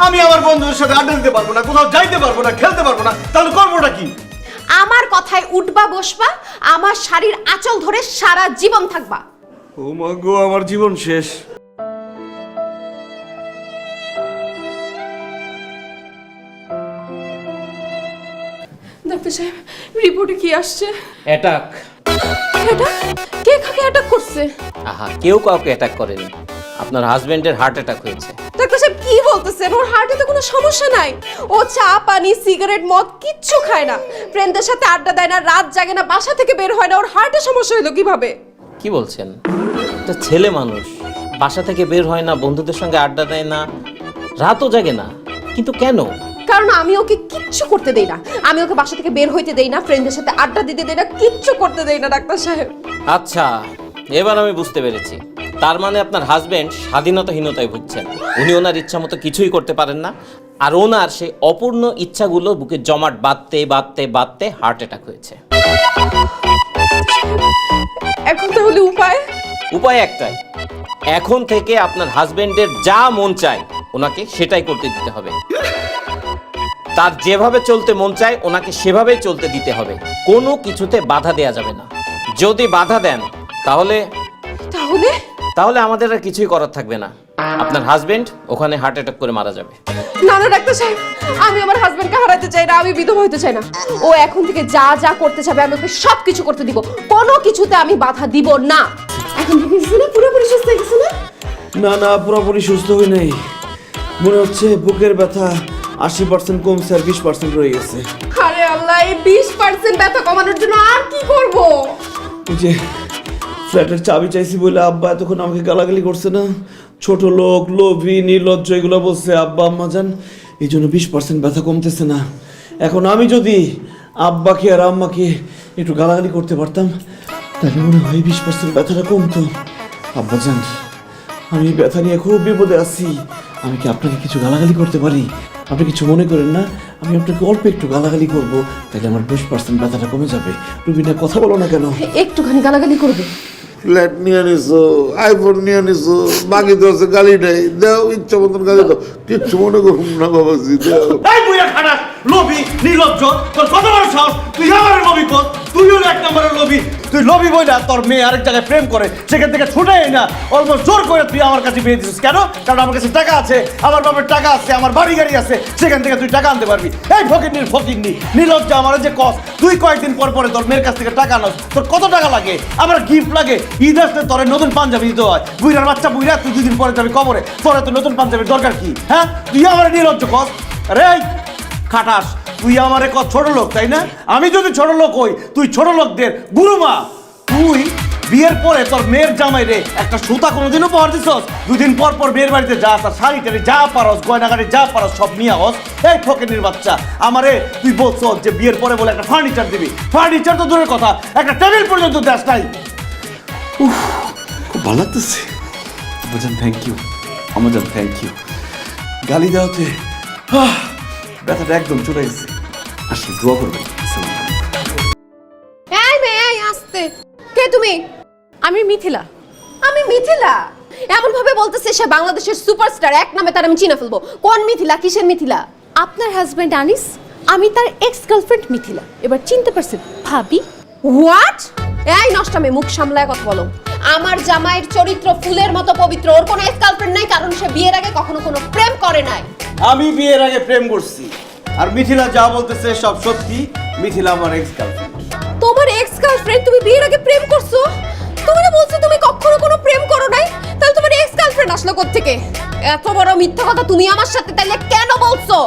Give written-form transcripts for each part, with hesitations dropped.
আমি আমার বন্ধুদের সাথে আড্ডা দিতে পারবো না, কোথাও যাইতে পারবো না, খেলতে পারবো না, তাহলে করবোটা কি? আমার কথায় উঠবা বসবা, আমার শাড়ির আঁচল ধরে সারা জীবন থাকবা। ও মা গো, আমার জীবন শেষ। ডাক্তার সাহেব, রিপোর্টে কি আসছে? অ্যাটাক। কে কাকে অ্যাটাক করছে? আহা, কেউ কাউকে অ্যাটাক করেনি, আপনার হাজবেন্ডের হার্ট অ্যাটাক হয়েছে। ডাক্তার সাহেব কি বলতেছেন? ওর হার্টে তো কোনো সমস্যা নাই। ও চা পানি সিগারেট মদ কিচ্ছু খায় না, ফ্রেন্ডদের সাথে আড্ডা দেয় না, রাত জাগে না, বাসা থেকে বের হয় না। ওর হার্টে সমস্যা হলো কিভাবে? কি বলছেন? একটা ছেলে মানুষ, বাসা থেকে বের হয় না, বন্ধুদের সঙ্গে আড্ডা দেয় না, রাতও জাগে না, কিন্তু কেন? কারণ আমি ওকে কিচ্ছু করতে দেই না। আমি ওকে বাসা থেকে বের হইতে দেই না, ফ্রেন্ডদের সাথে আড্ডা দিতে দেই না, কিচ্ছু করতে দেই না ডাক্তার সাহেব। আচ্ছা, এবার আমি বুঝতে পেরেছি। তার মানে আপনার হাজবেন্ড স্বাধীনতাহীনতায় ভুগছেন। উনি ওনার ইচ্ছা মতো কিছুই করতে পারেন না, আর ওনার সেই অপূর্ণ ইচ্ছাগুলো বুকে জমাট বাঁধতে বাঁধতে বাঁধতে হার্ট অ্যাটাক হয়েছে। এখন তাহলে উপায়? উপায় একটাই, এখন থেকে আপনার হাজবেন্ডের যা মন চায় ওনাকে সেটাই করতে দিতে হবে। তার যেভাবে চলতে মন চায় ওনাকে সেভাবেই চলতে দিতে হবে, কোনো কিছুতে বাধা দেয়া যাবে না। যদি বাধা দেন তাহলে তাহলে তাহলে আমাদের আর কিছুই করার থাকবে না, আপনার হাজবেন্ড ওখানে হার্ট অ্যাটাক করে মারা যাবে। না না ডাক্তার সাহেব, আমি আমার হাজবেন্ডকে হারাতে চাই না, আমি বিধবা হইতে চাই না। ও এখন থেকে যা যা করতে চাবে আমি ওকে সব কিছু করতে দিব, কোনো কিছুতে আমি বাধা দিব না। এখন দেখেছিস না পুরোপুরি সুস্থ হয়ে গেছে না? না না, পুরোপুরি সুস্থ হই নাই। মনে হচ্ছে বুকের ব্যথা 80% কমছে আর 20% রয়ে গেছে। আরে আল্লাহ, এই 20% ব্যথা কমানোর জন্য আর কি করব? ওই যে ফ্ল্যাটের চাবি চাইছি বলে আব্বা এতক্ষণ আমাকে গালাগালি করছে না, ছোট লোক, লোভী, নির্লজ্জ এগুলো বলছে আব্বা আম্মা জান, এই জন্য 20% ব্যথা কমতেছে না। এখন আমি যদি আব্বাকে আর আম্মাকে একটু গালাগালি করতে পারতাম তাহলে মনে হয় 20% ব্যথাটা কমতো। আব্বা জান, আমি ব্যথা নিয়ে খুব বিপদে আছি, আমি কি আপনাকে কিছু গালাগালি করতে পারি? আপনি কিছু মনে করেন না? আমি আপনাকে অল্প একটু গালাগালি করবো, তাহলে আমার 20% ব্যথাটা কমে যাবে। রুবিনা, কথা বলো না কেন? একটুখানি গালাগালি করবে? ফ্ল্যাট নিয়ে নিছো, আইফোন নিয়ে নিছো, বাকি তো আছে গালি নেই, দেও ইচ্ছা মতন গালি দাও, কিচ্ছু মনে করুন না বাবাজি, দেও। এই বুইয়া খারাপ, লোভী, নির্লজ্জ, তোর কত বড় সাহস? তুই আমার লোভী কর, তুই হলো এক নম্বরের লোভী। তুই লোভী বইলা তোর মেয়ে আরেক জায়গায় প্রেম করে, সেখান থেকে ছুটে না অলমোস্ট জোর করে তুই আমার কাছে বিয়ে দিছিস। কেন? কারণ আমার কাছে টাকা আছে, আমার বাবার টাকা আছে, আমার বাড়ি গাড়ি আছে, সেখান থেকে তুই টাকা আনতে পারবি। এই ফকিরনি নির্লজ্জ, আমার যে কস, তুই কয়েকদিন পর পরে তোর মেয়ের কাছ থেকে টাকা আনস, তোর কত টাকা লাগে? আমার গিফট লাগে, ঈদ আসলে তোর নতুন পাঞ্জাবি দিতে হয়। বুইরার বাচ্চা বুইরা, তুই 2 দিন পরে যাবি কবরে, তোর তো নতুন পাঞ্জাবির দরকার কি? হ্যাঁ, তুই আমার নির্লজ্জ কস। আরে খাটাস, তুই আমারে কত ছোট লোক, তাই না? আমি যদি ছোট লোক হই, তুই ছোট লোকদের গুরুমা। তুই বিয়ের পরে তোর মেয়ের জামাই রে একটা সুতা কোনোদিন উপহার দিছস? 2 দিন পর পর মেয়ের বাড়িতে যাস আর শাড়ি টাড়ি যা পারস, গয়নাগাড়ি যা পারস সব নিয়ে আস। এই ফকিনীর বাচ্চা, আমারে তুই বলছ যে বিয়ের পরে বলে একটা ফার্নিচার দিবি। ফার্নিচার তো দূরের কথা, একটা টেবিল পর্যন্ত দেশ নাই। উফ, খুব ভালো লাগতেছে। Amazon thank you, Amazon thank you. গালি দেওয়াতে ব্যথাটা একদম চলে গেছে। আসলে দোয়া করবেন। এই মেয়ে, এই আস্তে। কে তুমি? আমি মিথিলা। আমি মিথিলা? এমন ভাবে বলতেছে সে বাংলাদেশের সুপারস্টার, এক নামে তার আমি চিনে ফেলবো। কোন মিথিলা? কিসের মিথিলা? আপনার হাজবেন্ড আনিস, আমি তার এক্স গার্লফ্রেন্ড মিথিলা। এবার চিনতে পারছেন ভাবি? হোয়াট? এই নষ্টামে, মুখ সামলায় কথা বলো। আমার জামাইয়ের চরিত্র ফুলের মতো পবিত্র, ওর কোনো এক্স গার্লফ্রেন্ড নাই, কারণ সে বিয়ের আগে কখনো কোনো প্রেম করে নাই। আমি বিয়ের আগে প্রেম করছি, আর মিথিলা যা বলতেছে সব সত্যি। মিথিলা আমার এক্স গার্লফ্রেন্ড। তোমার এক্স গার্লফ্রেন্ড? তুমি বিয়ের আগে প্রেম করছো? তুমি না বলছো তুমি কখনো কোনো প্রেম করো নাই, তাহলে তোমার এক্স গার্লফ্রেন্ড আসলো কোত্থেকে? এত বড় মিথ্যা কথা তুমি আমার সাথে তাহলে কেন বলছো?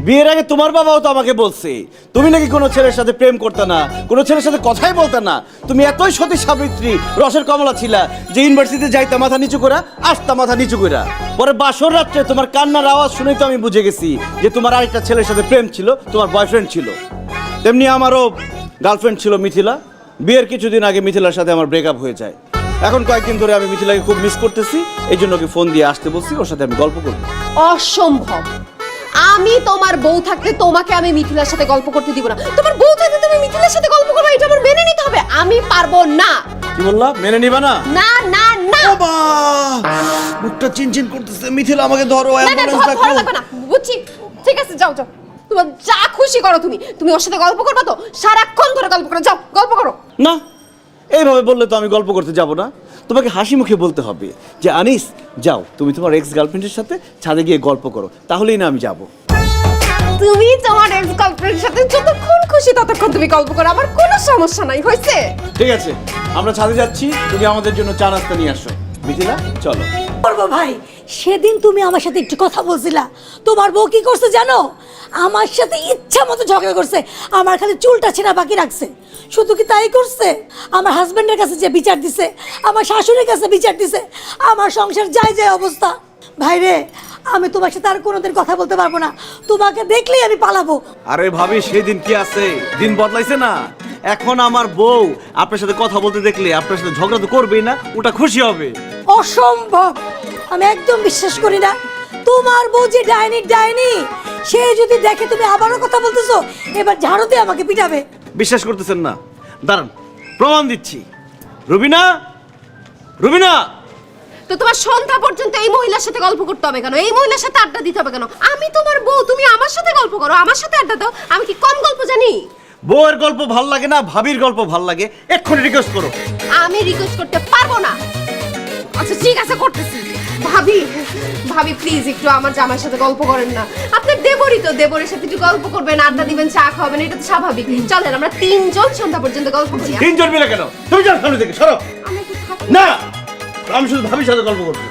বিয়ের আগে তোমার বাবাও তো আমাকে বলছে তুমি নাকি কোনো ছেলের সাথে প্রেম করতে না, কোনো ছেলের সাথে কথাই বলতে না। তুমি এতই সতী সাবিত্রী, রসের কমলা ছিলা যে ইউনিভার্সিটিতে যাইতা মাথা নিচু করে, আসতা মাথা নিচু করে। পরে বাসর রাত্রে তোমার কান্নার আওয়াজ শুনেই তো আমি বুঝে গেছি যে তোমার আরেকটা ছেলের সাথে প্রেম ছিল, তোমার বয়ফ্রেন্ড ছিল। তেমনি আমারও গার্লফ্রেন্ড ছিল মিথিলা। বিয়ের কিছুদিন আগে মিথিলার সাথে আমার ব্রেকআপ হয়ে যায়। এখন কয়েকদিন ধরে আমি মিথিলাকে খুব মিস করতেছি, এই জন্য ওকে ফোন দিয়ে আসতে বলছি, ওর সাথে আমি গল্প করবো। অসম্ভব। আমি তোমার বউ থাকতে তোমাকে আমি মিথিলার সাথে গল্প করতে দিব না। তোমার বউ থাকতে তুমি মিথিলার সাথে গল্প করবে, এটা আমার মেনে নিতে হবে। আমি পারবো না। কি বললা? মেনে নিবা না? না না না বাবা মুখটা চিনচিন করতেছে। মিথিলা আমাকে ধরো, না না অ্যাম্বুলেন্স ধর ডাকো। লাগবে না, বুঝছি। ঠিক আছে যাও যাও, তোমার যা খুশি করো। তুমি ওর সাথে গল্প করবে তো? সারাক্ষণ ধরে গল্প করো, যাও গল্প করো। না, এইভাবে বললে তো আমি গল্প করতে যাব না। তোমাকে হাসি মুখে বলতে হবে যে আনিস যাও, তুমি তোমার এক্স গার্লফ্রেন্ডের সাথে ছাদে গিয়ে গল্প করো, তাহলেই না আমি যাব। তুমি তোমার এক্স গার্লফ্রেন্ডের সাথে যতক্ষণ খুশি ততক্ষণ তুমি গল্প করো, আমার কোনো সমস্যা নাই, হয়েছে? ঠিক আছে, আমরা ছাদে যাচ্ছি, তুমি আমাদের জন্য চা নাস্তা নিয়ে আসো। মিথিলা চলো। করবো ভাই, সেদিন তুমি আমার সাথে একটু কথা বলছিলা, তোমার বউ কি করছে জানো? আমার সাথে ইচ্ছা মতো ঝগড়া করছে, আমার খালি চুলটা ছেঁড়া বাকি রাখছে। শুধু কি তাই করছে, আমার হাজবেন্ডের কাছে যে বিচার দিছে, আমার শাশুড়ির কাছে বিচার দিছে, আমার সংসার যায় যায় অবস্থা। ভাইরে, আমি তোমার সাথে আর কোনোদিন কথা বলতে পারবো না, তোমাকে দেখলেই আমি পালাবো। আরে ভাবি, সেদিন কি আছে, দিন বদলাইছে না। এখন আমার বউ আপনার সাথে কথা বলতে দেখলে আপনার সাথে ঝগড়া তো করবেই না, ওটা খুশি হবে। অসম্ভব, আমি একদম বিশ্বাস করি না। তোমার বউ যে ডাইনি, সে যদি দেখে তুমি আবারও কথা বলতেছো, এবার ঝাড়ু দিয়ে আমাকে পিটাবে। বিশ্বাস করতেছেন না? দাঁড়ান, প্রমাণ দিচ্ছি। রুবিনা, রুবিনা, তো তোমার সন্ধ্যা পর্যন্ত এই মহিলার সাথে গল্প করতে হবে কেন? এই মহিলার সাথে আড্ডা দিতে হবে কেন? আমি তোমার বউ, তুমি আমার সাথে গল্প করো, আমার সাথে আড্ডা দাও। আমি কি কম গল্প জানি? বউয়ের গল্প ভাল লাগে না, ভাবির গল্প ভাল লাগে। এক্ষুনি রিকোয়েস্ট করো। আমি রিকোয়েস্ট করতে পারবো না। আচ্ছা ঠিক আছে, করতেছি। ভাবি, ভাবি প্লিজ একটু আমার জামাইয়ের সাথে গল্প করেন না। আপনার দেবরই তো, দেবরের সাথে একটু গল্প করবেন, আড্ডা দিবেন, চা খাবেন, এটা তো স্বাভাবিক। চলেন আমরা তিনজন সন্ধ্যা পর্যন্ত গল্প করি। তিনজন মিলে কেন? তুমি যাও সামনে থেকে, সরো। আমি একটু থাকি। না, আমি শুধু ভাবির সাথে গল্প করবো।